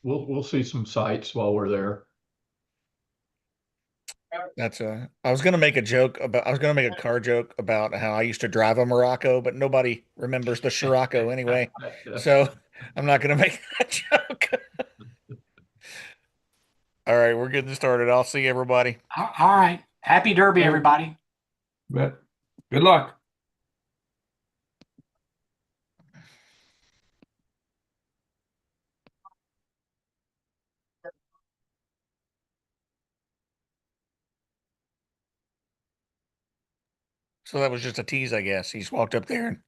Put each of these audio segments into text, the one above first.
we'll see some sights while we're there. I was gonna make a joke about, I was gonna make a car joke about how I used to drive a Morocco, but nobody remembers the Scirocco anyway. So I'm not gonna make that joke. All right, we're getting started. I'll see everybody. All right. Happy Derby, everybody. But good luck. So that was just a tease, I guess. He just walked up there and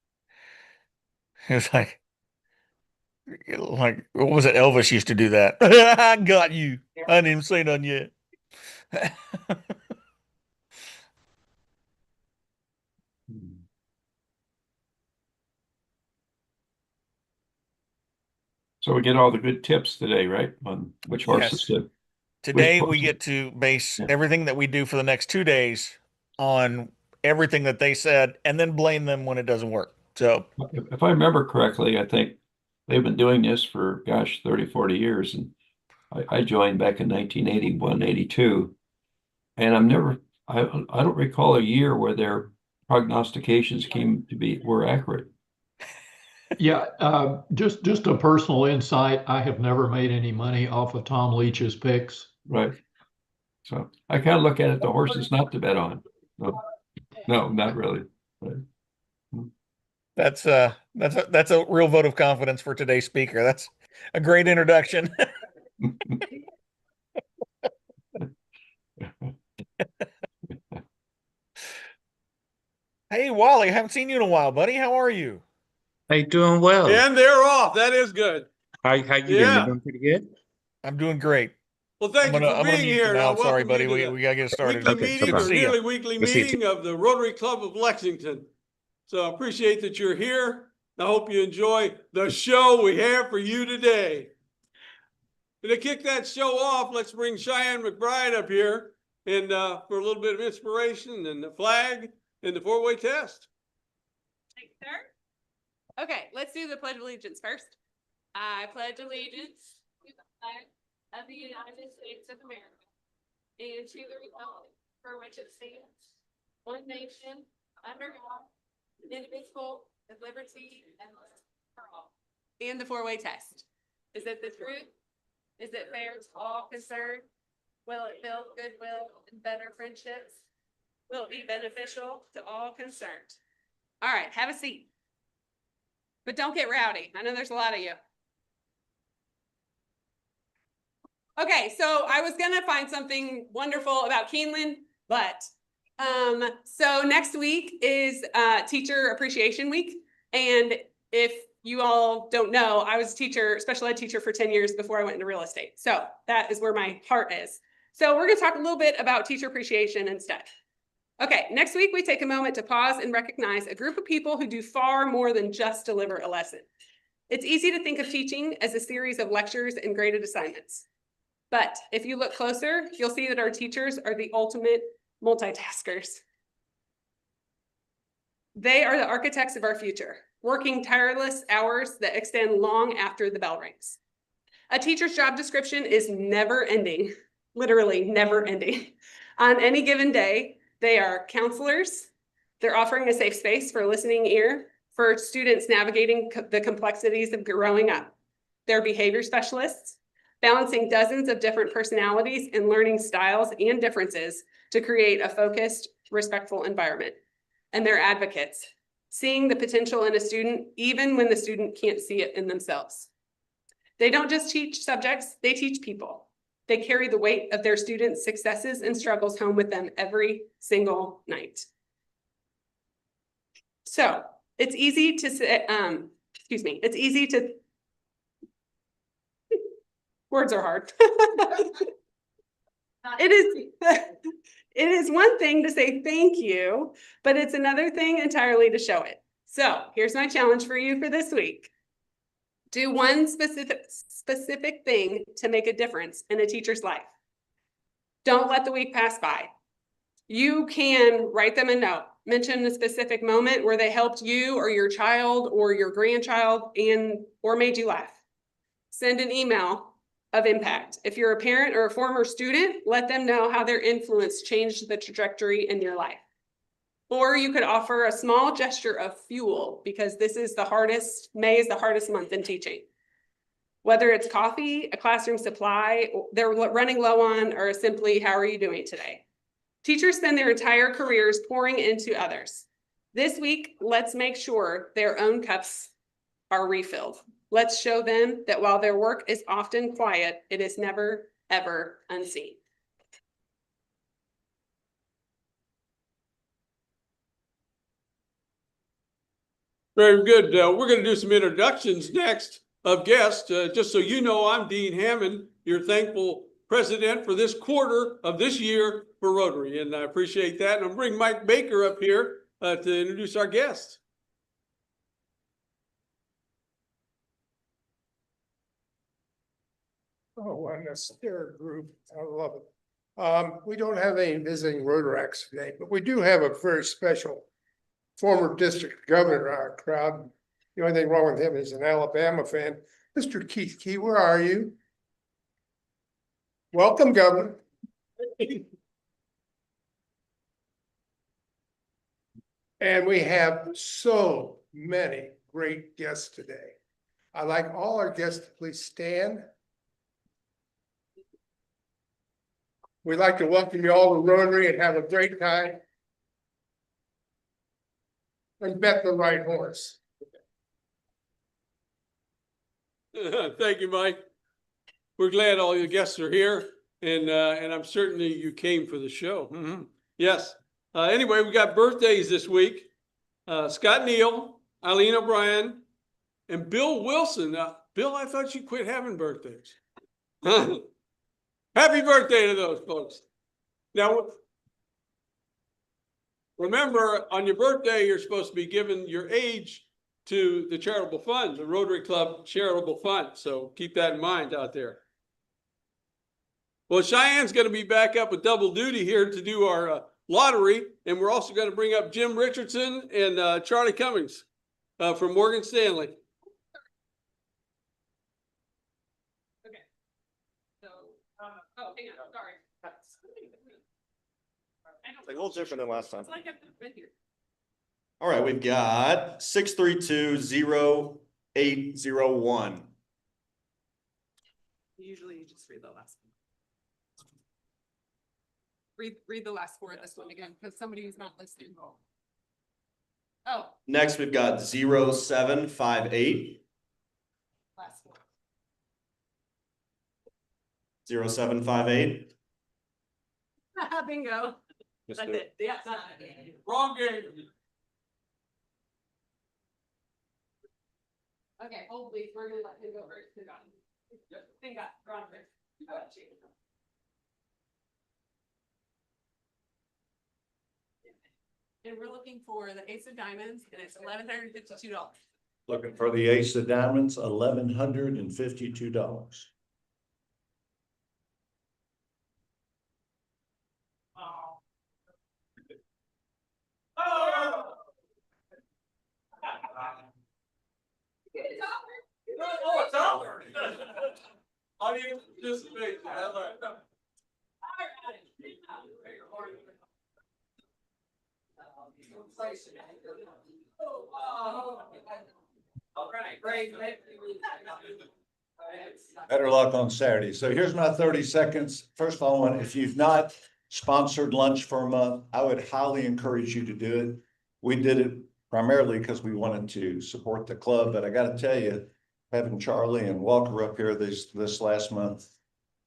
he was like, what was it? Elvis used to do that. I got you. I didn't even say nothing yet. So we get all the good tips today, right? On which horses Yes. to. Today we horses- get to base Yeah. everything that we do for the next 2 days on everything that they said and then blame them when it doesn't work. So If I remember correctly, I think they've been doing this for, gosh, 30, 40 years. And I joined back in 1981, 82. And I don't recall a year where their prognostications were accurate. Yeah, just a personal insight. I have never made any money off of Tom Leach's picks. Right. So I kind of look at it, the horses not to bet on. No, not really. Right. that's a real vote of confidence for today's speaker. That's a great introduction. Hey Wally, haven't seen you in a while, buddy. How are you? Hey, doing well. And they're off. That is good. How you doing? Yeah. You doing pretty good? I'm doing great. Well, thank you for I'm gonna being mute here. you and I now. Sorry, welcome buddy. you to We gotta get the started. weekly Okay, no meeting or problem. See ya. nearly weekly We'll see you meeting of the Rotary Club of Lexington. So I appreciate that you're here. I hope you enjoy the show we have for you today. And to kick that show off, let's bring Cheyenne McBride up here and for a little bit of inspiration and the flag and the four-way test. Thank you, sir. Okay, let's do the Pledge of Allegiance first. I pledge allegiance to the flag of the United States of America and to the republic for which it stands, one nation, under God, indivisible, with liberty and justice for all. And the four-way test. Is it the truth? Is it fair to all concerned? Will it build goodwill and better friendships? Will it be beneficial to all concerned? All right, have a seat. But don't get rowdy. I know there's a lot of you. Okay, so I was gonna find something wonderful about Keeneland, but so next week is Teacher Appreciation Week. And if you all don't know, I was a teacher, special ed teacher for 10 years before I went into real estate. So that is where my heart is. So we're gonna talk a little bit about teacher appreciation instead. Okay, next week we take a moment to pause and recognize a group of people who do far more than just deliver a lesson. It's easy to think of teaching as a series of lectures and graded assignments. But if you look closer, you'll see that our teachers are the ultimate multitaskers. They are the architects of our future, working tireless hours that extend long after the bell rings. A teacher's job description is never ending, literally never ending. On any given day, they are counselors. They're offering a safe space for a listening ear for students navigating the complexities of growing up. They're behavior specialists, balancing dozens of different personalities and learning styles and differences to create a focused, respectful environment. And they're advocates, seeing the potential in a student even when the student can't see it in themselves. They don't just teach subjects, they teach people. They carry the weight of their students' successes and struggles home with them every single night. So it's easy to say, it's easy to, words are hard. It is one thing to say thank you, but it's another thing entirely to show it. So here's my challenge for you for this week. Do one specific thing to make a difference in a teacher's life. Don't let the week pass by. You can write them a note, mention a specific moment where they helped you or your child or your grandchild or made you laugh. Send an email of impact. If you're a parent or a former student, let them know how their influence changed the trajectory in your life. Or you could offer a small gesture of fuel, because this is the hardest, May is the hardest month in teaching. Whether it's coffee, a classroom supply they're running low on, or simply, how are you doing today? Teachers spend their entire careers pouring into others. This week, let's make sure their own cups are refilled. Let's show them that while their work is often quiet, it is never, ever unseen. Very good. We're going to do some introductions next of guests. Just so you know, I'm Dean Hammond, your thankful president for this quarter of this year for Rotary, and I appreciate that. And I'll bring Mike Baker up here to introduce our guests. Oh, and a stare group. I love it. We don't have any visiting Rotaracts today, but we do have a very special former district governor in our crowd. The only thing wrong with him is an Alabama fan. Mr. Keith Key, where are you? Welcome, Governor. And we have so many great guests today. I'd like all our guests to please stand. We'd like to welcome you all to Rotary and have a great time. And bet the right horse. Thank you, Mike. We're glad all your guests are here, and I'm certainly you came for the show. Yes. Anyway, we got birthdays this week. Scott Neal, Eileen O'Brien, and Bill Wilson. Bill, I thought you quit having birthdays. Happy birthday to those folks. Now, remember, on your birthday, you're supposed to be giving your age to the charitable fund, the Rotary Club Charitable Fund. So keep that in mind out there. Well, Cheyenne's going to be back up with double duty here to do our lottery. And we're also going to bring up Jim Richardson and Charlie Cummings from Morgan Stanley. Okay. So, oh, hang on, sorry. It's like a little different than last time. It's like I've been here. All right, we've got 632-0801. Usually you just read the last one. Read the last four of this one again, because somebody who's not listening. Oh, Next, we've got 0758. last four. 0758. Bingo. That's it. Yeah, that's it. Wrong game. Okay, hold please. We're gonna let him go first. Thank God. Wrong first. And we're looking for the Ace of Diamonds, and it's $1,152. Looking for the Ace of Diamonds, $1,152. Oh, it's over. Audience participation. All right, great. Better luck on Saturday. So here's my 30 seconds. First of all, if you've not sponsored lunch for a month, I would highly encourage you to do it. We did it primarily because we wanted to support the club, but I got to tell you, having Charlie and Walker up here this last month,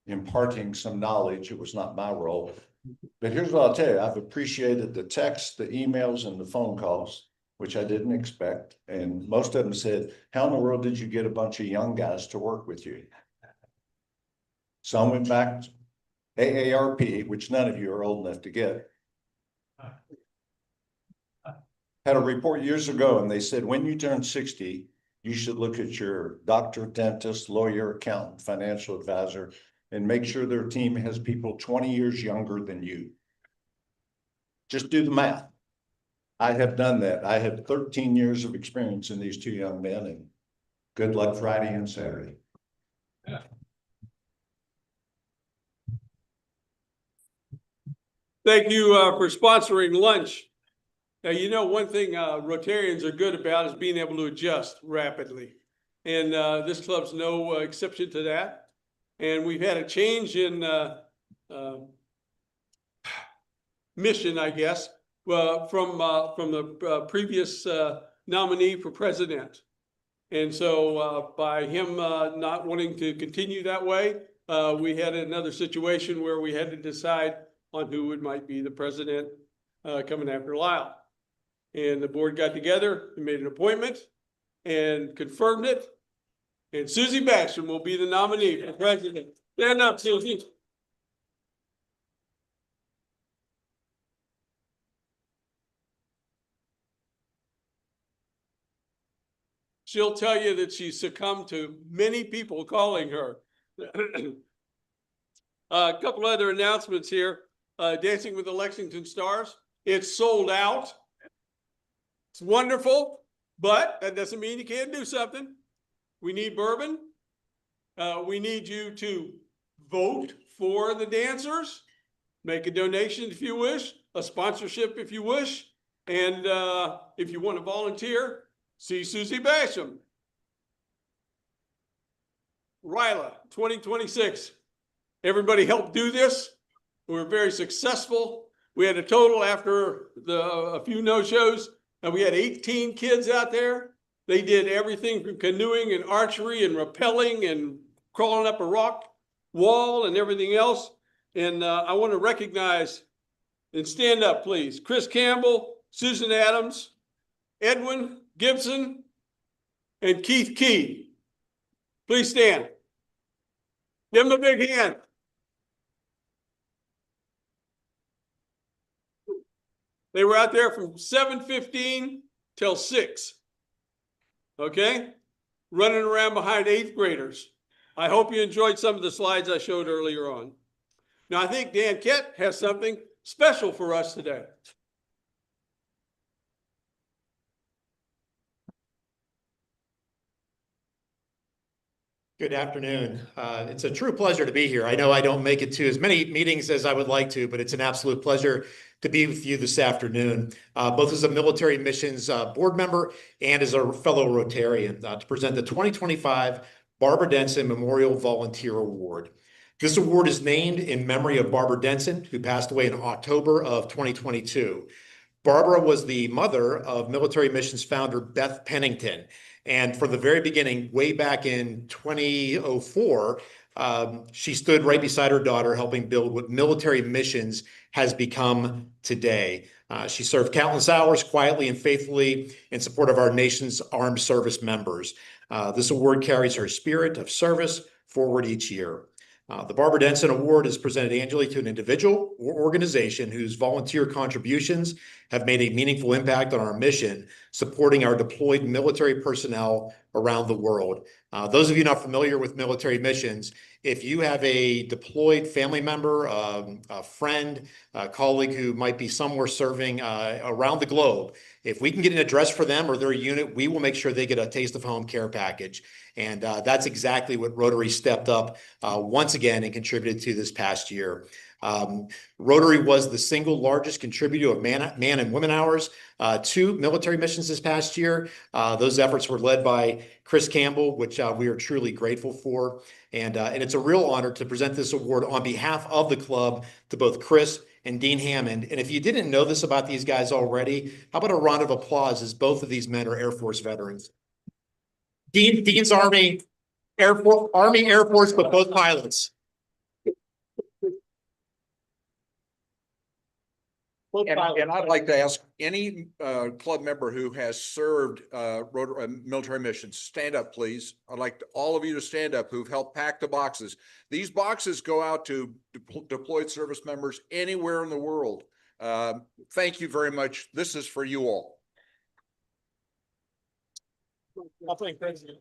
imparting some knowledge, it was not my role. But here's what I'll tell you. I've appreciated the texts, the emails, and the phone calls, which I didn't expect. And most of them said, how in the world did you get a bunch of young guys to work with you? Some went back to AARP, which none of you are old enough to get. Had a report years ago, and they said, when you turn 60, you should look at your doctor, dentist, lawyer, accountant, financial advisor, and make sure their team has people 20 years younger than you. Just do the math. I have done that. I have 13 years of experience in these two young men, and good luck Friday and Saturday. Thank you for sponsoring lunch. Now, you know, one thing Rotarians are good about is being able to adjust rapidly. And this club's no exception to that. And we've had a change in mission, I guess, from the previous nominee for president. And so by him not wanting to continue that way, we had another situation where we had to decide on who might be the president coming after Lyle. And the board got together and made an appointment and confirmed it. And Susie Basham will be the nominee for president. Stand up, Susie. She'll tell you that she succumbed to many people calling her. A couple other announcements here. Dancing with the Lexington Stars. It's sold out. It's wonderful, but that doesn't mean you can't do something. We need bourbon. We need you to vote for the dancers. Make a donation if you wish, a sponsorship if you wish. And if you want to volunteer, see Susie Basham. Ryla, 2026. Everybody helped do this. We were very successful. We had a total after a few no-shows, and we had 18 kids out there. They did everything from canoeing and archery and rappelling and crawling up a rock wall and everything else. And I want to recognize, and stand up, please, Chris Campbell, Susan Adams, Edwin Gibson, and Keith Key. Please stand. Give them a big hand. They were out there from 7:15 till 6. Okay? Running around behind 8th graders. I hope you enjoyed some of the slides I showed earlier on. Now, I think Dan Kett has something special for us today. Good afternoon. It's a true pleasure to be here. I know I don't make it to as many meetings as I would like to, but it's an absolute pleasure to be with you this afternoon, both as a military missions board member and as a fellow Rotarian, to present the 2025 Barbara Denson Memorial Volunteer Award. This award is named in memory of Barbara Denson, who passed away in October of 2022. Barbara was the mother of military missions founder Beth Pennington. And from the very beginning, way back in 2004, she stood right beside her daughter, helping build what military missions has become today. She served countless hours quietly and faithfully in support of our nation's armed service members. This award carries her spirit of service forward each year. The Barbara Denson Award is presented annually to an individual or organization whose volunteer contributions have made a meaningful impact on our mission, supporting our deployed military personnel around the world. Those of you not familiar with military missions, if you have a deployed family member, a friend, a colleague who might be somewhere serving around the globe, if we can get an address for them or their unit, we will make sure they get a taste of home care package. And that's exactly what Rotary stepped up once again and contributed to this past year. Rotary was the single largest contributor of man and women hours to military missions this past year. Those efforts were led by Chris Campbell, which we are truly grateful for. And it's a real honor to present this award on behalf of the club to both Chris and Dean Hammond. And if you didn't know this about these guys already, how about a round of applause, as both of these men are Air Force veterans. Dean's Army, Air Force, but both pilots. And I'd like to ask any club member who has served military missions, stand up, please. I'd like all of you to stand up who've helped pack the boxes. These boxes go out to deployed service members anywhere in the world. Thank you very much. This is for you all. Thank you.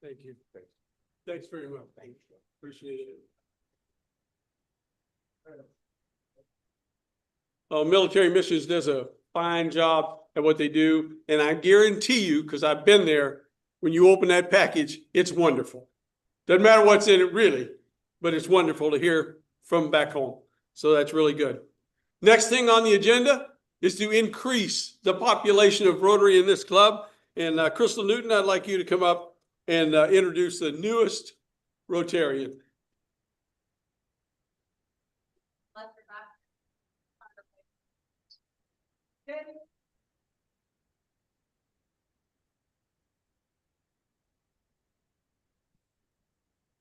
Thank you. Thanks very much. Thank you. Appreciate it. Military Missions does a fine job at what they do. And I guarantee you, because I've been there, when you open that package, it's wonderful. Doesn't matter what's in it really, but it's wonderful to hear from back home. So that's really good. Next thing on the agenda is to increase the population of Rotary in this club. And Crystal Newton, I'd like you to come up and introduce the newest Rotarian.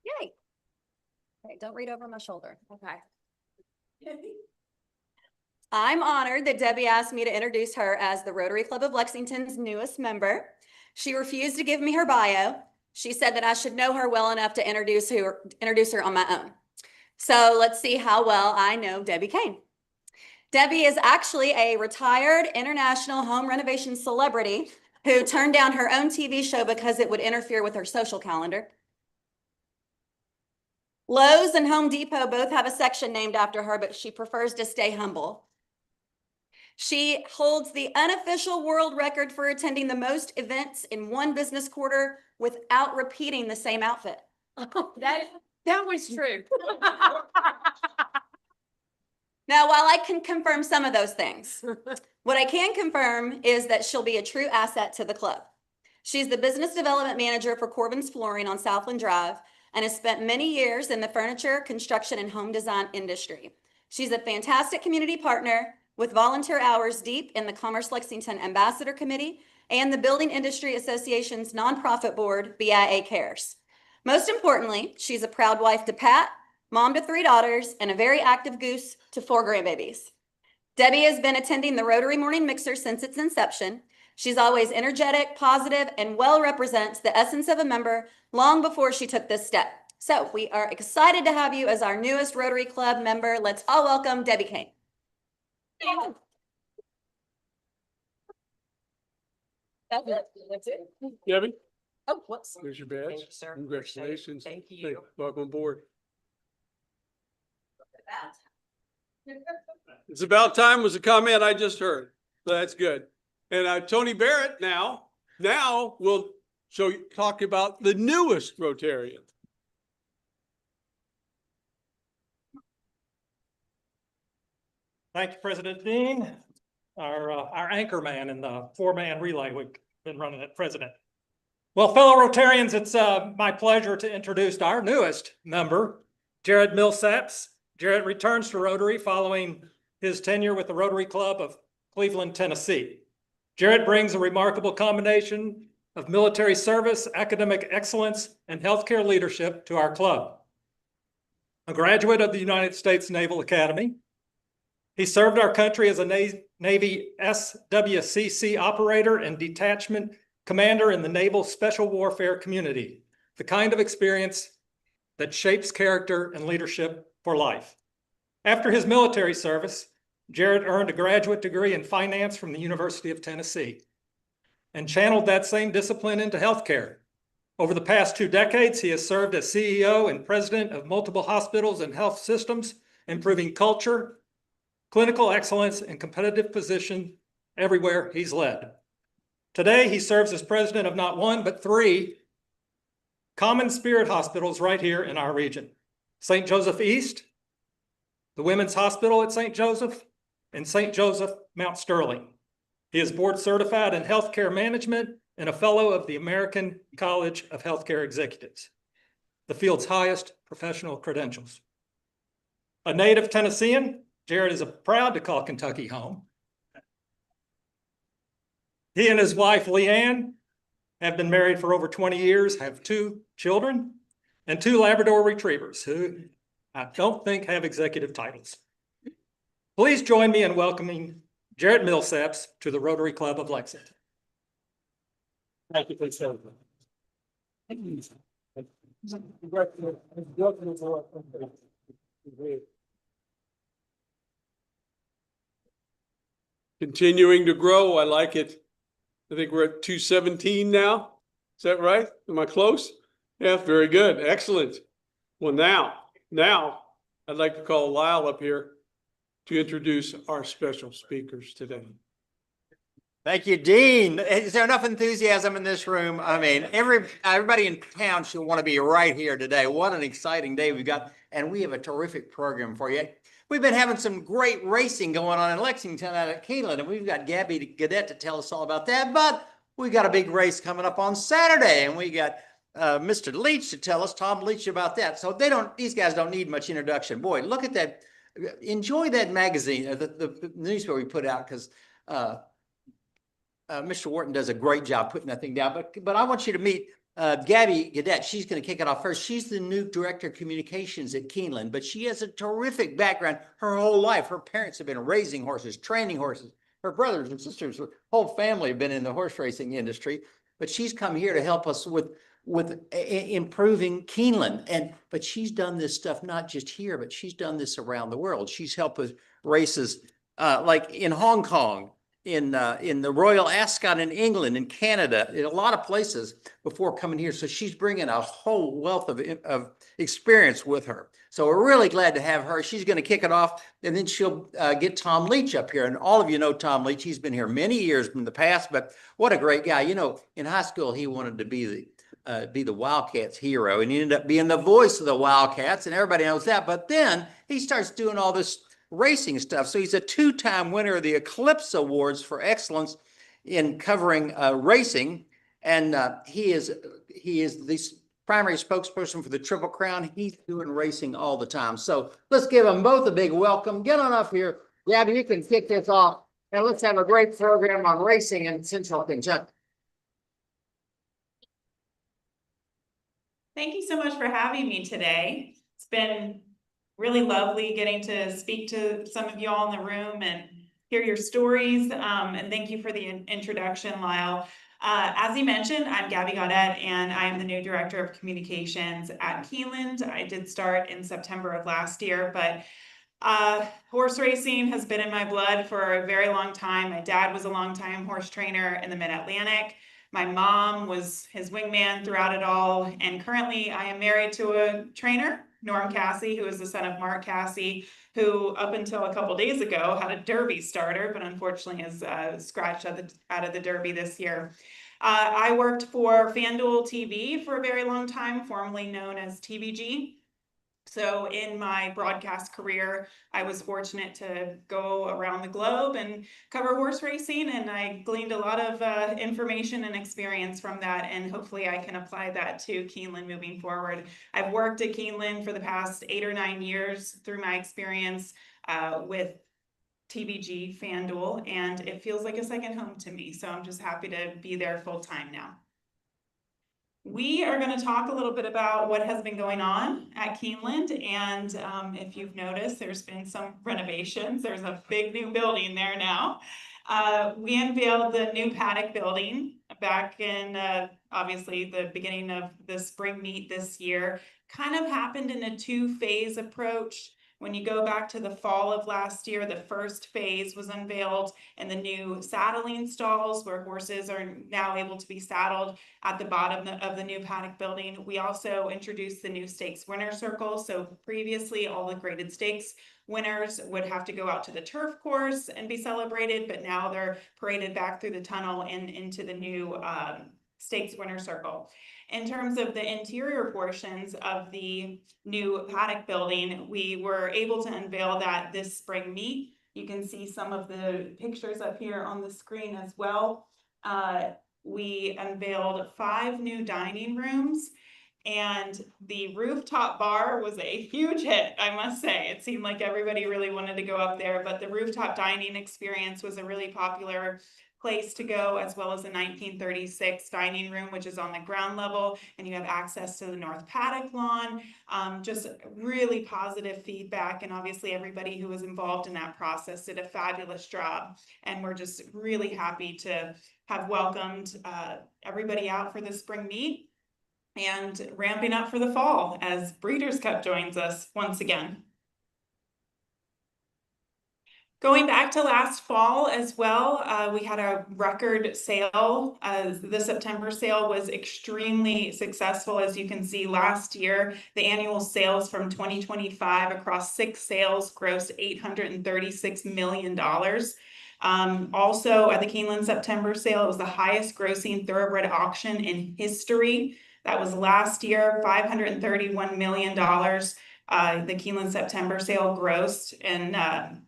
Yay. Okay, don't read over my shoulder. Okay. I'm honored that Debbie asked me to introduce her as the Rotary Club of Lexington's newest member. She refused to give me her bio. She said that I should know her well enough to introduce her on my own. So let's see how well I know Debbie Kane. Debbie is actually a retired international home renovation celebrity who turned down her own TV show because it would interfere with her social calendar. Lowe's and Home Depot both have a section named after her, but she prefers to stay humble. She holds the unofficial world record for attending the most events in one business quarter without repeating the same outfit. That was true. Now, while I can confirm some of those things, what I can confirm is that she'll be a true asset to the club. She's the business development manager for Corbin's Flooring on Southland Drive and has spent many years in the furniture, construction, and home design industry. She's a fantastic community partner with volunteer hours deep in the Commerce Lexington Ambassador Committee and the Building Industry Association's nonprofit board, BIA Cares. Most importantly, she's a proud wife to Pat, mom to 3 daughters, and a very active goose to 4 grandbabies. Debbie has been attending the Rotary Morning Mixer since its inception. She's always energetic, positive, and well represents the essence of a member long before she took this step. So we are excited to have you as our newest Rotary Club member. Let's all welcome Debbie Kane. That's it. Gabby, Oh, whoops. here's your badge. Thank you, sir. Congratulations. Thank you. Welcome aboard. It's about time was a comment I just heard. So that's good. And Tony Barrett now will talk about the newest Rotarian. Thank you, President Dean. Our anchor man in the 4-man relay we've been running at President. Well, fellow Rotarians, it's my pleasure to introduce our newest member, Jared Millsaps. Jared returns to Rotary following his tenure with the Rotary Club of Cleveland, Tennessee. Jared brings a remarkable combination of military service, academic excellence, and healthcare leadership to our club. A graduate of the United States Naval Academy, he served our country as a Navy SWCC operator and detachment commander in the Naval Special Warfare community, the kind of experience that shapes character and leadership for life. After his military service, Jared earned a graduate degree in finance from the University of Tennessee and channeled that same discipline into healthcare. Over the past 2 decades, he has served as CEO and president of multiple hospitals and health systems, improving culture, clinical excellence, and competitive position everywhere he's led. Today, he serves as president of not 1, but 3 Common Spirit hospitals right here in our region. St. Joseph East, the Women's Hospital at St. Joseph, and St. Joseph Mount Sterling. He is board certified in healthcare management and a fellow of the American College of Healthcare Executives, the field's highest professional credentials. A native Tennessean, Jared is proud to call Kentucky home. He and his wife, Leanne, have been married for over 20 years, have 2 children, and 2 Labrador retrievers who I don't think have executive titles. Please join me in welcoming Jared Millsaps to the Rotary Club of Lexington. Thank you, please. Continuing to grow, I like it. I think we're at 217 now. Is that right? Am I close? Yeah, very good. Excellent. Well, now I'd like to call Lyle up here to introduce our special speakers today. Thank you, Dean. Is there enough enthusiasm in this room? I mean, everybody in town should want to be right here today. What an exciting day we've got, and we have a terrific program for you. We've been having some great racing going on in Lexington out at Keeneland, and we've got Gabby Gaudet to tell us all about that. But we got a big race coming up on Saturday, and we got Mr. Leach to tell us, Tom Leach, about that. So these guys don't need much introduction. Boy, look at that. Enjoy that magazine, the newspaper we put out, because Mr. Wharton does a great job putting that thing down, but I want you to meet Gabby Gaudet. She's going to kick it off first. She's the new director of communications at Keeneland, but she has a terrific background her whole life. Her parents have been raising horses, training horses. Her brothers and sisters, her whole family have been in the horse racing industry, but she's come here to help us with improving Keeneland. But she's done this stuff not just here, but she's done this around the world. She's helped with races like in Hong Kong, in the Royal Ascot in England, in Canada, in a lot of places before coming here. So she's bringing a whole wealth of experience with her. So we're really glad to have her. She's going to kick it off, and then she'll get Tom Leach up here. And all of you know Tom Leach. He's been here many years in the past, but what a great guy. You know, in high school, he wanted to be the Wildcats hero, and he ended up being the voice of the Wildcats, and everybody knows that. But then he starts doing all this racing stuff. So he's a two-time winner of the Eclipse Awards for excellence in covering racing, and he is the primary spokesperson for the Triple Crown. He's doing racing all the time. So let's give them both a big welcome. Get on up here, Gabby. You can kick this off, and let's have a great program on racing in Central Kentucky. Thank you so much for having me today. It's been really lovely getting to speak to some of you all in the room and hear your stories. And thank you for the introduction, Lyle. As you mentioned, I'm Gabby Gaudet, and I am the new director of communications at Keeneland. I did start in September of last year, but horse racing has been in my blood for a very long time. My dad was a longtime horse trainer in the Mid-Atlantic. My mom was his wingman throughout it all. And currently I am married to a trainer, Norm Cassie, who is the son of Mark Cassie, who up until a couple days ago had a Derby starter, but unfortunately is scratched out of the Derby this year. I worked for FanDuel TV for a very long time, formerly known as TVG. So in my broadcast career, I was fortunate to go around the globe and cover horse racing, and I gleaned a lot of information and experience from that, and hopefully I can apply that to Keeneland moving forward. I've worked at Keeneland for the past 8 or 9 years through my experience with TVG, FanDuel, and it feels like a second home to me. So I'm just happy to be there full time now. We are going to talk a little bit about what has been going on at Keeneland, and if you've noticed, there's been some renovations. There's a big new building there now. We unveiled the new paddock building back in obviously the beginning of the spring meet this year. Kind of happened in a 2-phase approach. When you go back to the fall of last year, the first phase was unveiled in the new saddling stalls where horses are now able to be saddled at the bottom of the new paddock building. We also introduced the new stakes winner circle. So previously all the graded stakes winners would have to go out to the turf course and be celebrated, but now they're paraded back through the tunnel and into the new stakes winner circle. In terms of the interior portions of the new paddock building, we were able to unveil that this spring meet. You can see some of the pictures up here on the screen as well. We unveiled 5 new dining rooms, and the rooftop bar was a huge hit, I must say. It seemed like everybody really wanted to go up there, but the rooftop dining experience was a really popular place to go, as well as the 1936 dining room, which is on the ground level, and you have access to the north paddock lawn. Just really positive feedback, and obviously everybody who was involved in that process did a fabulous job, and we're just really happy to have welcomed everybody out for the spring meet and ramping up for the fall as Breeders' Cup joins us once again. Going back to last fall as well, we had a record sale. The September sale was extremely successful. As you can see, last year, the annual sales from 2025 across 6 sales grossed $836 million. Also at the Keeneland September sale, it was the highest grossing thoroughbred auction in history. That was last year, $531 million. The Keeneland September sale grossed and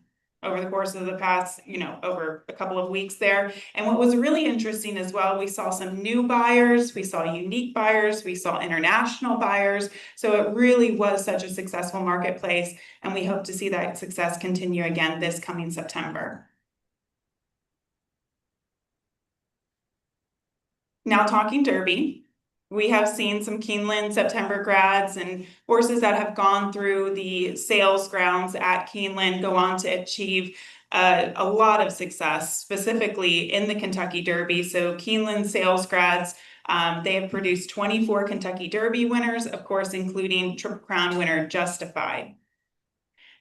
over the course of the past, over a couple of weeks there. And what was really interesting as well, we saw some new buyers, we saw unique buyers, we saw international buyers. So it really was such a successful marketplace, and we hope to see that success continue again this coming September. Now talking Derby. We have seen some Keeneland September grads and horses that have gone through the sales grounds at Keeneland go on to achieve a lot of success, specifically in the Kentucky Derby. So Keeneland sales grads, they have produced 24 Kentucky Derby winners, of course, including Triple Crown winner Justified.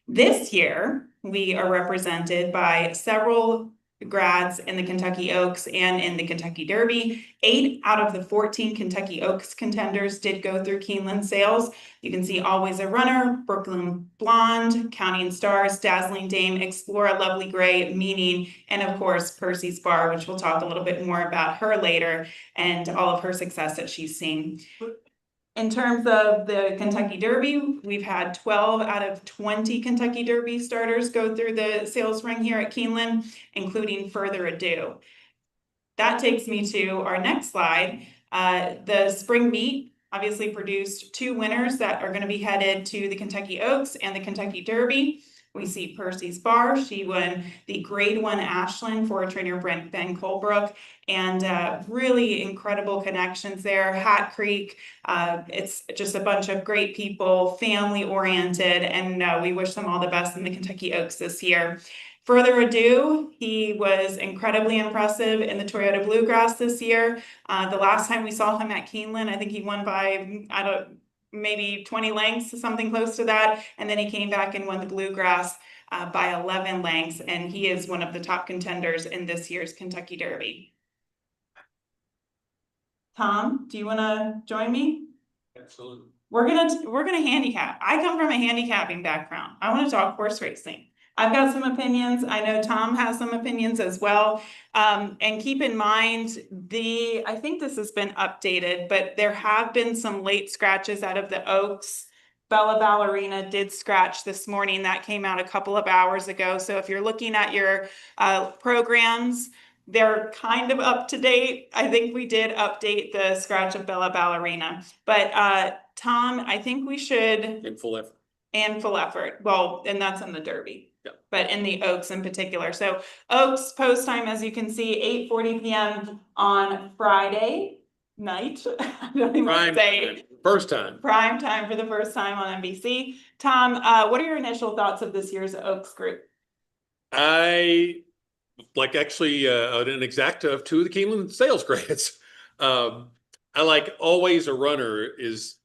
This year, we are represented by several grads in the Kentucky Oaks and in the Kentucky Derby. 8 out of the 14 Kentucky Oaks contenders did go through Keeneland sales. You can see Always a Runner, Brooklyn Blonde, Counting Stars, Dazzling Dame, Explora, Lovely Gray, Meaning, and of course, Percy's Bar, which we'll talk a little bit more about her later and all of her success that she's seen. In terms of the Kentucky Derby, we've had 12 out of 20 Kentucky Derby starters go through the sales ring here at Keeneland, including Further Ado. That takes me to our next slide. The spring meet obviously produced 2 winners that are going to be headed to the Kentucky Oaks and the Kentucky Derby. We see Percy's Bar. She won the Grade 1 Ashland for trainer Ben Colebrook, and really incredible connections there. Hat Creek, it's just a bunch of great people, family oriented, and we wish them all the best in the Kentucky Oaks this year. Further Ado, he was incredibly impressive in the Toyota Bluegrass this year. The last time we saw him at Keeneland, I think he won by, maybe 20 lengths, something close to that. And then he came back and won the Bluegrass by 11 lengths. And he is one of the top contenders in this year's Kentucky Derby. Tom, do you want to join me? Absolutely. We're gonna handicap. I come from a handicapping background. I want to talk horse racing. I've got some opinions. I know Tom has some opinions as well. And keep in mind, I think this has been updated, but there have been some late scratches out of the Oaks. Bella Ballerina did scratch this morning. That came out a couple of hours ago. So if you're looking at your programs, they're kind of up to date. I think we did update the scratch of Bella Ballerina. But Tom, I think we should... In full effort. And full effort. Well, and that's in the Derby. But in the Oaks in particular. So Oaks post time, as you can see, 8:40 p.m. on Friday night. I don't even say First time. Prime time for the first time on NBC. Tom, what are your initial thoughts of this year's Oaks group? I like actually an exact of 2 of the Keeneland sales grads. I like Always a Runner is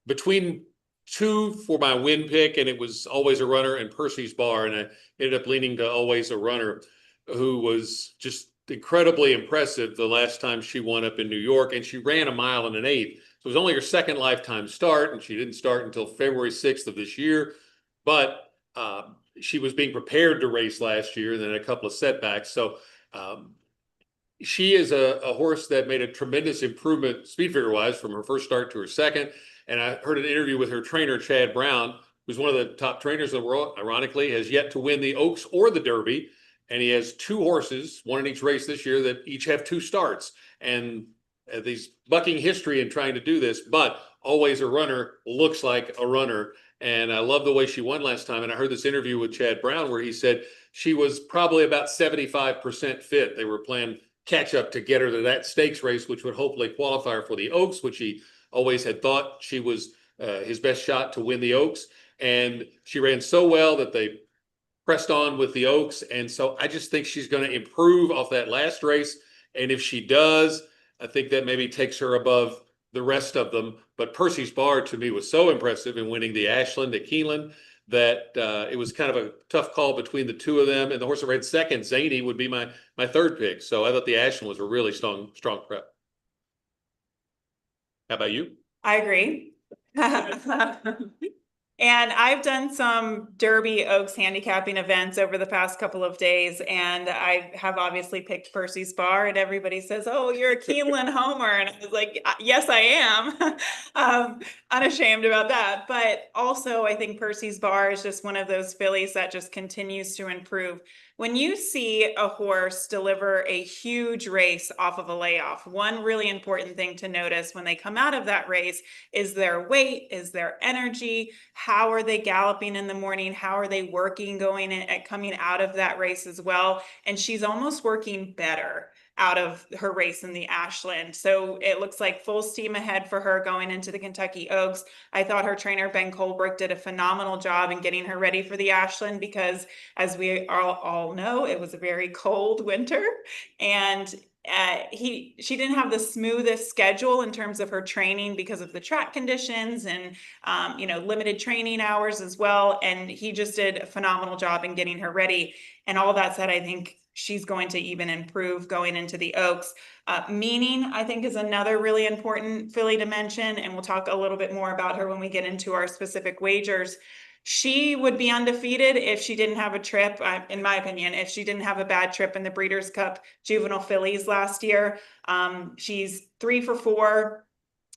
between 2 for my win pick, and it was Always a Runner and Percy's Bar, and I ended up leaning to Always a Runner, who was just incredibly impressive the last time she won up in New York, and she ran 1 mile and an 1/8. So it was only her second lifetime start, and she didn't start until February 6th of this year, but she was being prepared to race last year, and then a couple of setbacks. So she is a horse that made a tremendous improvement speed figure wise from her first start to her second. And I heard an interview with her trainer, Chad Brown, who's one of the top trainers in the world, ironically, has yet to win the Oaks or the Derby. And he has 2 horses, one in each race this year, that each have 2 starts. And he's bucking history in trying to do this, but Always a Runner looks like a runner. And I love the way she won last time. And I heard this interview with Chad Brown where he said she was probably about 75% fit. They were playing catch up to get her to that stakes race, which would hopefully qualify her for the Oaks, which he always had thought she was his best shot to win the Oaks. And she ran so well that they pressed on with the Oaks. And so I just think she's going to improve off that last race. And if she does, I think that maybe takes her above the rest of them. But Percy's Bar to me was so impressive in winning the Ashland at Keeneland that it was kind of a tough call between the 2 of them. And the horse I ran second, Zany, would be my 3rd pick. So I thought the Ashland was a really strong prep. How about you? I agree. And I've done some Derby Oaks handicapping events over the past couple of days, and I have obviously picked Percy's Bar, and everybody says, "Oh, you're a Keeneland homer," and I was like, "Yes, I am." Unashamed about that. But also, I think Percy's Bar is just one of those fillies that just continues to improve. When you see a horse deliver a huge race off of a layoff, one really important thing to notice when they come out of that race is their weight, is their energy, how are they galloping in the morning, how are they working going in, at coming out of that race as well. And she's almost working better out of her race in the Ashland. So it looks like full steam ahead for her going into the Kentucky Oaks. I thought her trainer, Ben Colbrook, did a phenomenal job in getting her ready for the Ashland because, as we all know, it was a very cold winter. And she didn't have the smoothest schedule in terms of her training because of the track conditions and limited training hours as well. And he just did a phenomenal job in getting her ready. And all that said, I think she's going to even improve going into the Oaks. Meaning, I think, is another really important filly to mention, and we'll talk a little bit more about her when we get into our specific wagers. She would be undefeated if she didn't have a trip, in my opinion, if she didn't have a bad trip in the Breeders' Cup Juvenile Fillies last year. She's 3 for 4.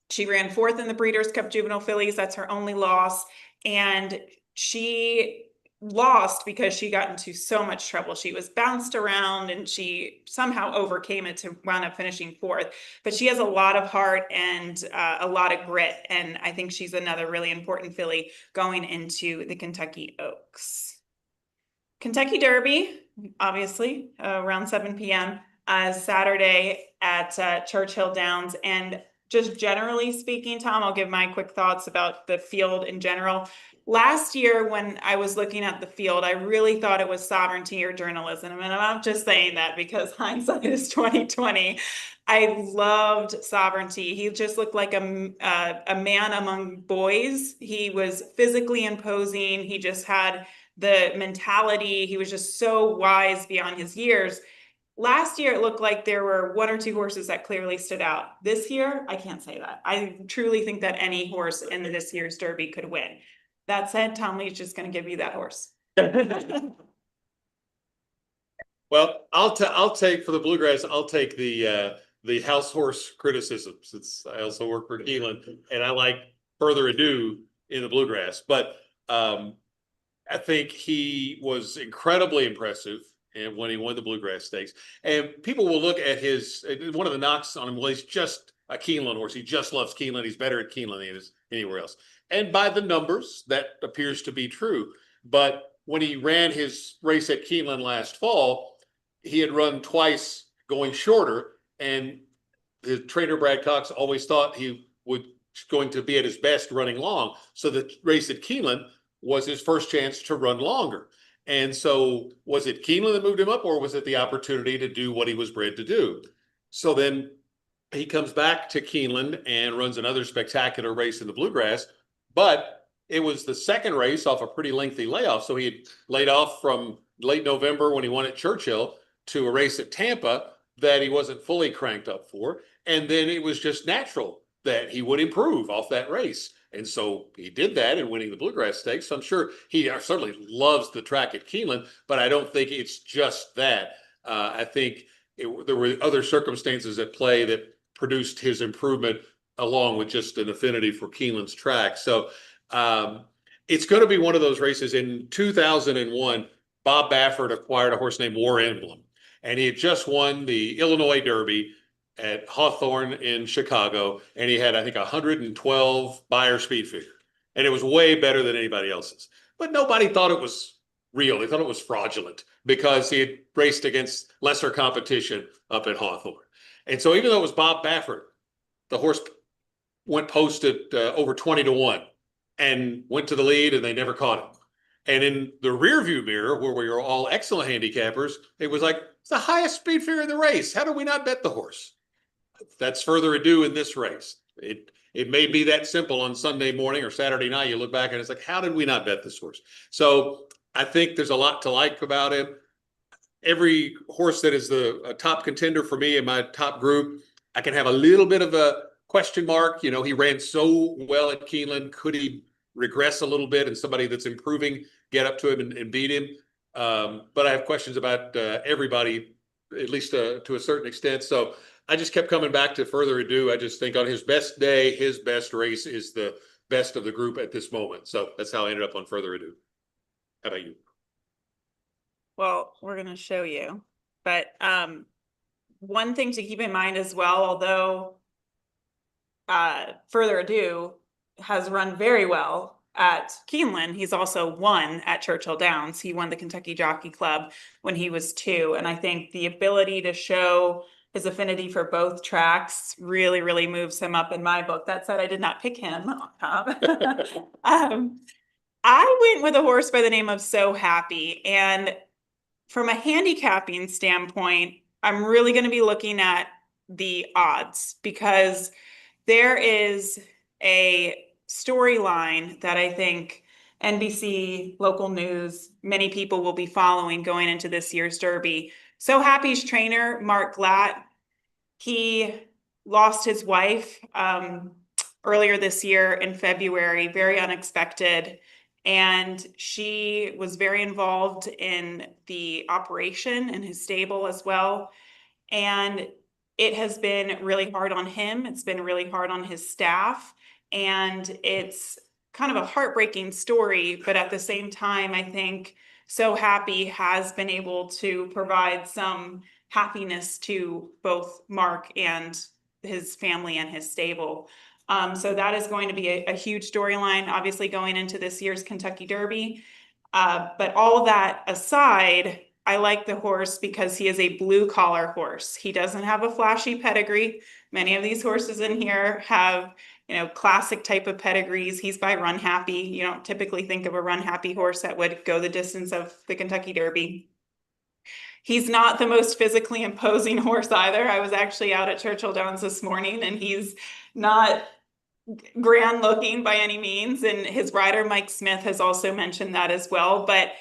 She ran 4th in the Breeders' Cup Juvenile Fillies. That's her only loss. And she lost because she got into so much trouble. She was bounced around and she somehow overcame it to wound up finishing 4th. But she has a lot of heart and a lot of grit. And I think she's another really important filly going into the Kentucky Oaks. Kentucky Derby, obviously, around 7 p.m. Saturday at Churchill Downs. And just generally speaking, Tom, I'll give my quick thoughts about the field in general. Last year, when I was looking at the field, I really thought it was sovereignty or journalism. And I'm not just saying that because hindsight is 2020. I loved sovereignty. He just looked like a man among boys. He was physically imposing. He just had the mentality. He was just so wise beyond his years. Last year, it looked like there were 1 or 2 horses that clearly stood out. This year, I can't say that. I truly think that any horse in this year's Derby could win. That said, Tom Leach is going to give you that horse. Well, I'll take for the Bluegrass. I'll take the house horse criticism since I also work for Keeneland and I like Further Ado in the Bluegrass. But I think he was incredibly impressive and when he won the Bluegrass Stakes. And people will look at one of the knocks on him, well, he's just a Keeneland horse. He just loves Keeneland. He's better at Keeneland than he is anywhere else. And by the numbers, that appears to be true. But when he ran his race at Keeneland last fall, he had run twice going shorter. And the trainer, Brad Cox, always thought he was going to be at his best running long. So the race at Keeneland was his first chance to run longer. And so was it Keeneland that moved him up, or was it the opportunity to do what he was bred to do? So then he comes back to Keeneland and runs another spectacular race in the Bluegrass. But it was the second race off a pretty lengthy layoff. So he had laid off from late November when he won at Churchill to a race at Tampa that he wasn't fully cranked up for. And then it was just natural that he would improve off that race. And so he did that in winning the Bluegrass Stakes. So I'm sure he certainly loves the track at Keeneland, but I don't think it's just that. I think there were other circumstances at play that produced his improvement along with just an affinity for Keeneland's track. So it's going to be one of those races. In 2001, Bob Baffert acquired a horse named War Emblem, and he had just won the Illinois Derby at Hawthorne in Chicago, and he had, I think, 112 buyer speed figure, and it was way better than anybody else's. But nobody thought it was real. They thought it was fraudulent because he had raced against lesser competition up at Hawthorne. And so even though it was Bob Baffert, the horse went posted over 20-1 and went to the lead, and they never caught him. And in the rearview mirror, where we were all excellent handicappers, it was like, it's the highest speed figure in the race. How do we not bet the horse? That's Further Ado in this race. It may be that simple on Sunday morning or Saturday night. You look back and it's like, how did we not bet this horse? So I think there's a lot to like about him. Every horse that is a top contender for me in my top group, I can have a little bit of a question mark. You know, he ran so well at Keeneland. Could he regress a little bit and somebody that's improving get up to him and beat him. But I have questions about everybody, at least to a certain extent. So I just kept coming back to Further Ado. I just think on his best day, his best race is the best of the group at this moment. So that's how I ended up on Further Ado. How about you? Well, we're going to show you, but one thing to keep in mind as well, although Further Ado has run very well at Keeneland, he's also won at Churchill Downs. He won the Kentucky Jockey Club when he was 2. And I think the ability to show his affinity for both tracks really, really moves him up in my book. That said, I did not pick him. I went with a horse by the name of So Happy. And from a handicapping standpoint, I'm really going to be looking at the odds, because there is a storyline that I think NBC, local news, many people will be following going into this year's Derby. So Happy's trainer, Mark Glatt, he lost his wife earlier this year in February, very unexpected. And she was very involved in the operation in his stable as well. And it has been really hard on him. It's been really hard on his staff. And it's kind of a heartbreaking story. But at the same time, I think So Happy has been able to provide some happiness to both Mark and his family and his stable. So that is going to be a huge storyline, obviously, going into this year's Kentucky Derby. But all that aside, I like the horse because he is a blue collar horse. He doesn't have a flashy pedigree. Many of these horses in here have, classic type of pedigrees. He's by Run Happy. You don't typically think of a Run Happy horse that would go the distance of the Kentucky Derby. He's not the most physically imposing horse either. I was actually out at Churchill Downs this morning, and he's not grand looking by any means. And his rider, Mike Smith, has also mentioned that as well. But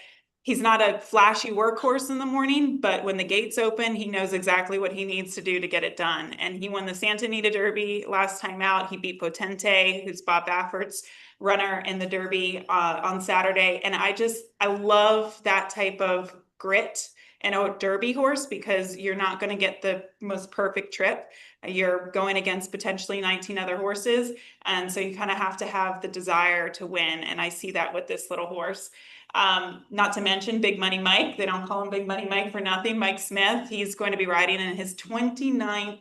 he's not a flashy workhorse in the morning, but when the gates open, he knows exactly what he needs to do to get it done. And he won the Santa Anita Derby last time out. He beat Potente, who's Bob Baffert's runner in the Derby on Saturday. And I love that type of grit in a Derby horse, because you're not going to get the most perfect trip. You're going against potentially 19 other horses. And so you kind of have to have the desire to win. And I see that with this little horse. Not to mention Big Money Mike. They don't call him Big Money Mike for nothing. Mike Smith, he's going to be riding in his 29th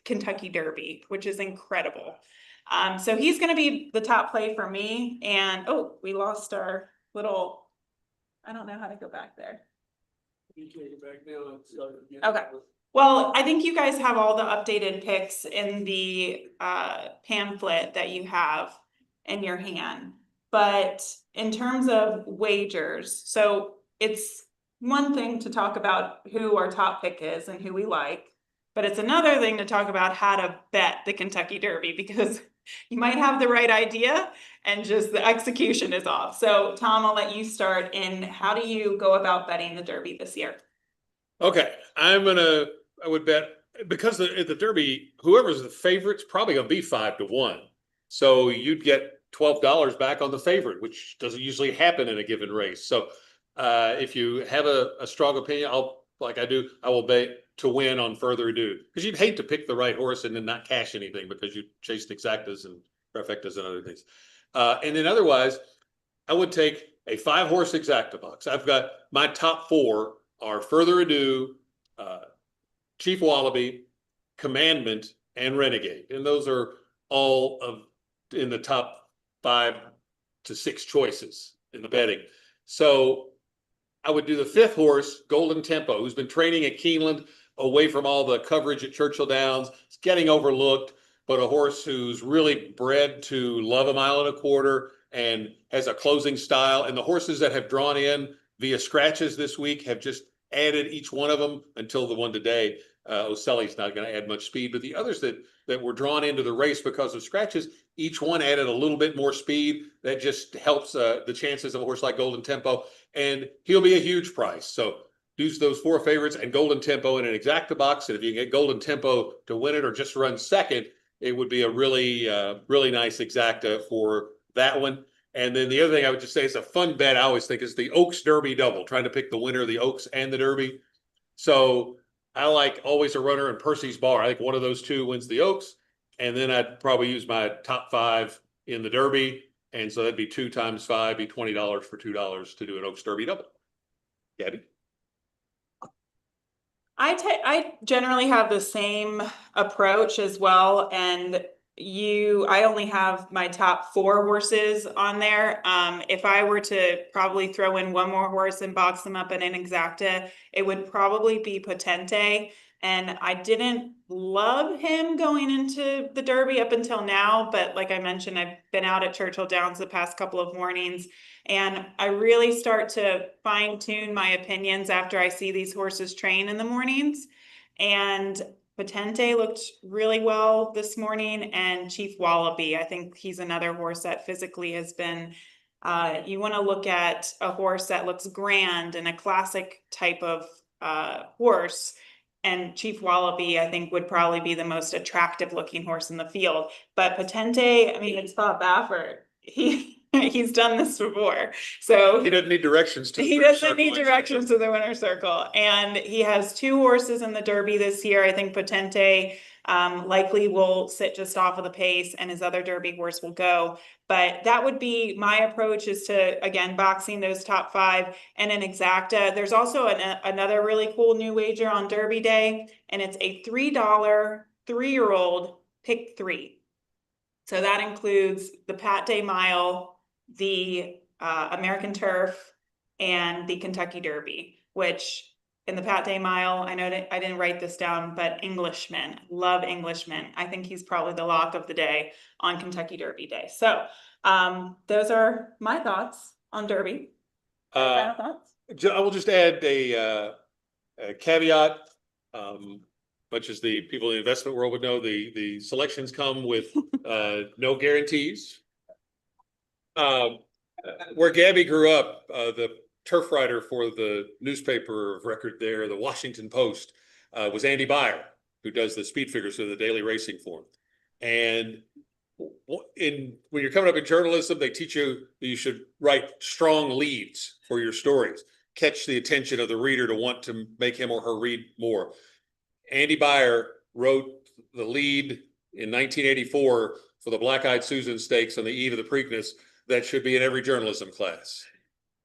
Kentucky Derby, which is incredible. So he's going to be the top play for me. And, we lost our little, I don't know how to go back there. You take it back down. Okay. Well, I think you guys have all the updated picks in the pamphlet that you have in your hand. But in terms of wagers, so it's one thing to talk about who our top pick is and who we like, but it's another thing to talk about how to bet the Kentucky Derby, because you might have the right idea and just the execution is off. So Tom, I'll let you start in how do you go about betting the Derby this year? Okay, I would bet, because at the Derby, whoever's the favorite's probably going to be 5-1. So you'd get $12 back on the favorite, which doesn't usually happen in a given race. So if you have a strong opinion, I will bet to win on Further Ado, because you'd hate to pick the right horse and then not cash anything because you chased exactas and trifectas and other things. And then otherwise, I would take a 5-horse exacta box. I've got my top 4 are Further Ado, Chief Wallaby, Commandment, and Renegade. And those are all in the top 5 to 6 choices in the betting. So I would do the 5th horse, Golden Tempo, who's been training at Keeneland, away from all the coverage at Churchill Downs. It's getting overlooked, but a horse who's really bred to love 1.25 miles and has a closing style. And the horses that have drawn in via scratches this week have just added each one of them until the one today. Oselli's not going to add much speed, but the others that were drawn into the race because of scratches, each one added a little bit more speed. That just helps the chances of a horse like Golden Tempo, and he'll be a huge price. So do those 4 favorites and Golden Tempo in an exacta box, and if you can get Golden Tempo to win it or just run second, it would be a really nice exacta for that one. And then the other thing I would just say is a fun bet I always think is the Oaks Derby double, trying to pick the winner of the Oaks and the Derby. So I like Always a Runner and Percy's Bar. I think one of those two wins the Oaks. And then I'd probably use my top 5 in the Derby. And so that'd be 2 times 5, be $20 for $2 to do an Oaks Derby double. Gabby? I generally have the same approach as well, and I only have my top 4 horses on there. If I were to probably throw in one more horse and box them up in an exacta, it would probably be Potente. And I didn't love him going into the Derby up until now, but like I mentioned, I've been out at Churchill Downs the past couple of mornings, and I really start to fine tune my opinions after I see these horses train in the mornings. And Potente looked really well this morning, and Chief Wallaby, I think he's another horse that physically has been, you want to look at a horse that looks grand and a classic type of horse. And Chief Wallaby, I think, would probably be the most attractive looking horse in the field. But Potente, I mean, it's Bob Baffert. He's done this before. So he doesn't need directions to he doesn't need directions to the winner's circle. And he has 2 horses in the Derby this year. I think Potente likely will sit just off of the pace, and his other Derby horse will go. But that would be my approach, is to, again, boxing those top 5 and an exacta. There's also another really cool new wager on Derby Day, and it's a $3 3-year-old pick 3. So that includes the Pat Day Mile, the American Turf, and the Kentucky Derby, which in the Pat Day Mile, I know I didn't write this down, but Englishman, love Englishman. I think he's probably the lock of the day on Kentucky Derby Day. So those are my thoughts on Derby. Final thoughts? I will just add a caveat, much as the people in the investment world would know, the selections come with no guarantees. Where Gabby grew up, the turf writer for the newspaper of record there, the Washington Post, was Andy Byer, who does the speed figures for the Daily Racing Form. And when you're coming up in journalism, they teach you that you should write strong leads for your stories, catch the attention of the reader to want to make him or her read more. Andy Byer wrote the lead in 1984 for the Black-Eyed Susan Stakes on the eve of the Preakness that should be in every journalism class.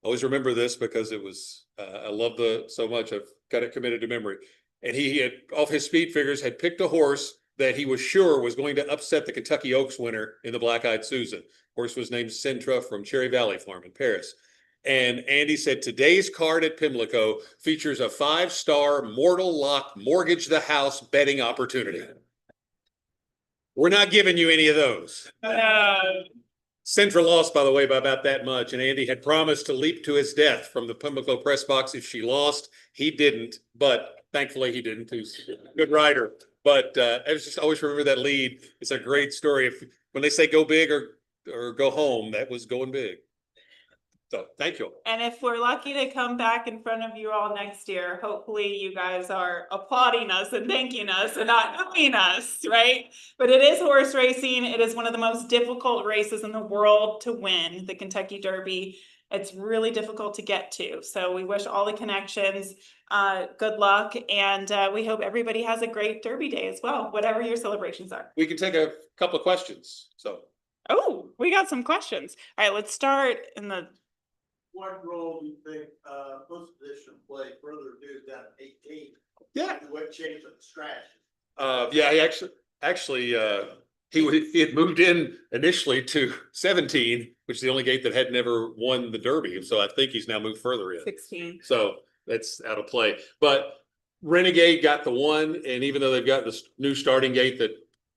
Always remember this because it was, I love so much, I've got it committed to memory. And he had, off his speed figures, had picked a horse that he was sure was going to upset the Kentucky Oaks winner in the Black-Eyed Susan. Horse was named Centra from Cherry Valley Farm in Paris. And Andy said, today's card at Pimlico features a 5-star mortal lock mortgage the house betting opportunity. We're not giving you any of those. Centra lost, by the way, by about that much, and Andy had promised to leap to his death from the Pimlico press box if she lost. He didn't, but thankfully he didn't. He's a good rider. But I just always remember that lead. It's a great story. When they say go big or go home, that was going big. So thank you. And if we're lucky to come back in front of you all next year, hopefully you guys are applauding us and thanking us and not booing us, right? But it is horse racing. It is one of the most difficult races in the world to win, the Kentucky Derby. It's really difficult to get to. So we wish all the connections good luck, and we hope everybody has a great Derby day as well, whatever your celebrations are. We can take a couple of questions. Oh, we got some questions. All right, let's start in the... What role do you think post position play further ado down at 18? Yeah. What changed the strategy? Yeah, he had moved in initially to 17, which is the only gate that had never won the Derby. So I think he's now moved further in. 16. So that's out of play. But Renegade got the 1, and even though they've got this new starting gate that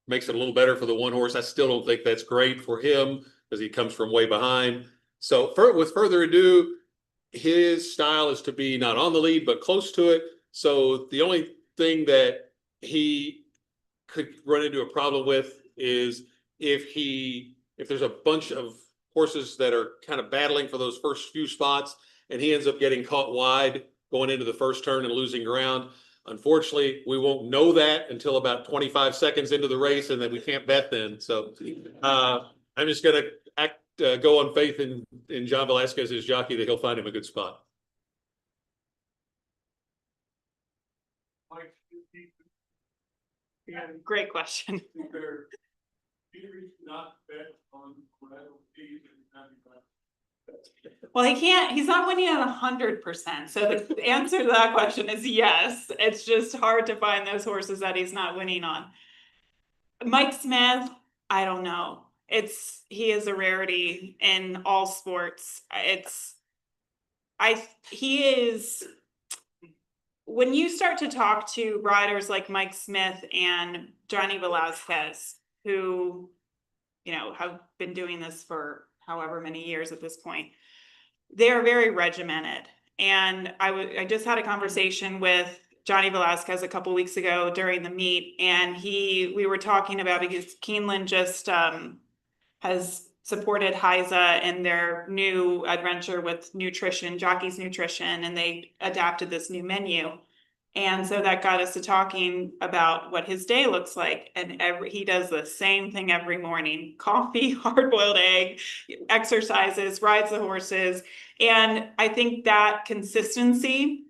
makes it a little better for the 1 horse, I still don't think that's great for him because he comes from way behind. So with further ado, his style is to be not on the lead, but close to it. So the only thing that he could run into a problem with is if there's a bunch of horses that are kind of battling for those first few spots and he ends up getting caught wide going into the first turn and losing ground. Unfortunately, we won't know that until about 25 seconds into the race, and then we can't bet then. So I'm just going to go on faith in John Velasquez's jockey that he'll find him a good spot. Great question. Well, he's not winning at 100%. So the answer to that question is yes. It's just hard to find those horses that he's not winning on. Mike Smith, I don't know. He is a rarity in all sports. He is, when you start to talk to riders like Mike Smith and Johnny Velasquez, who, have been doing this for however many years at this point, they are very regimented. And I just had a conversation with Johnny Velasquez a couple weeks ago during the meet, and we were talking about, because Keeneland just has supported HISA in their new adventure with nutrition, Jockey's Nutrition, and they adapted this new menu. And so that got us to talking about what his day looks like. And he does the same thing every morning: coffee, hard-boiled egg, exercises, rides the horses. And I think that consistency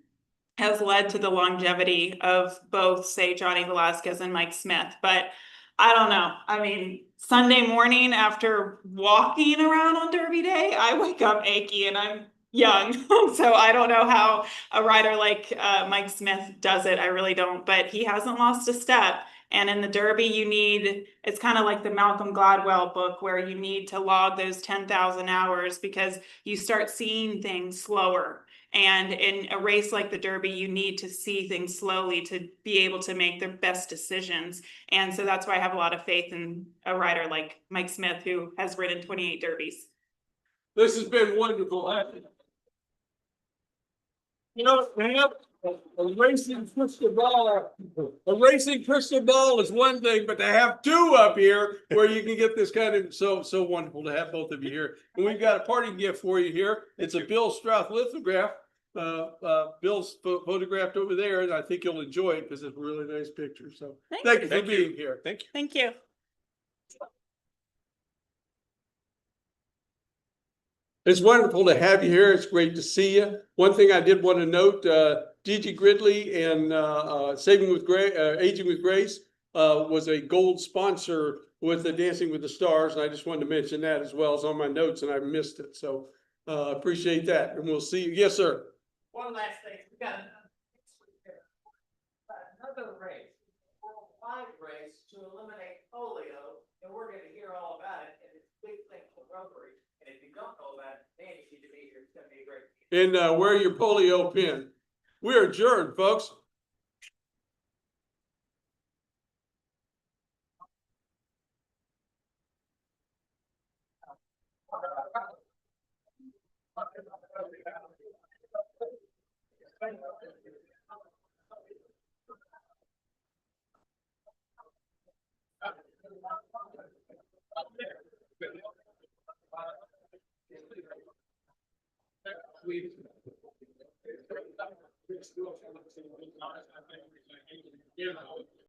has led to the longevity of both, say, Johnny Velasquez and Mike Smith. But I don't know. I mean, Sunday morning after walking around on Derby Day, I wake up achy, and I'm young. So I don't know how a rider like Mike Smith does it. I really don't. But he hasn't lost a step. And in the Derby, it's kind of like the Malcolm Gladwell book, where you need to log those 10,000 hours, because you start seeing things slower. And in a race like the Derby, you need to see things slowly to be able to make the best decisions. And so that's why I have a lot of faith in a rider like Mike Smith, who has ridden 28 Derbies. This has been wonderful. A racing crystal ball is one thing, but to have two up here where you can get this kind of so wonderful to have both of you here. And we've got a parting gift for you here. It's a Bill Strouth lithograph. Bill's photographed over there, and I think you'll enjoy it because it's a really nice picture. So thank you for being here. Thank you. Thank you. It's wonderful to have you here. It's great to see you. One thing I did want to note, Gigi Gridley and Aging with Grace was a gold sponsor with the Dancing with the Stars. And I just wanted to mention that as well. It's on my notes and I missed it. So appreciate that. And we'll see you. Yes, sir. One last thing. We got another race, a worldwide race to eliminate polio, and we're going to hear all about it. And it's a big thing for Rotary. And if you don't know about it, man, you need to be here. It's going to be a great. And wear your polio pin. We're adjourned, folks.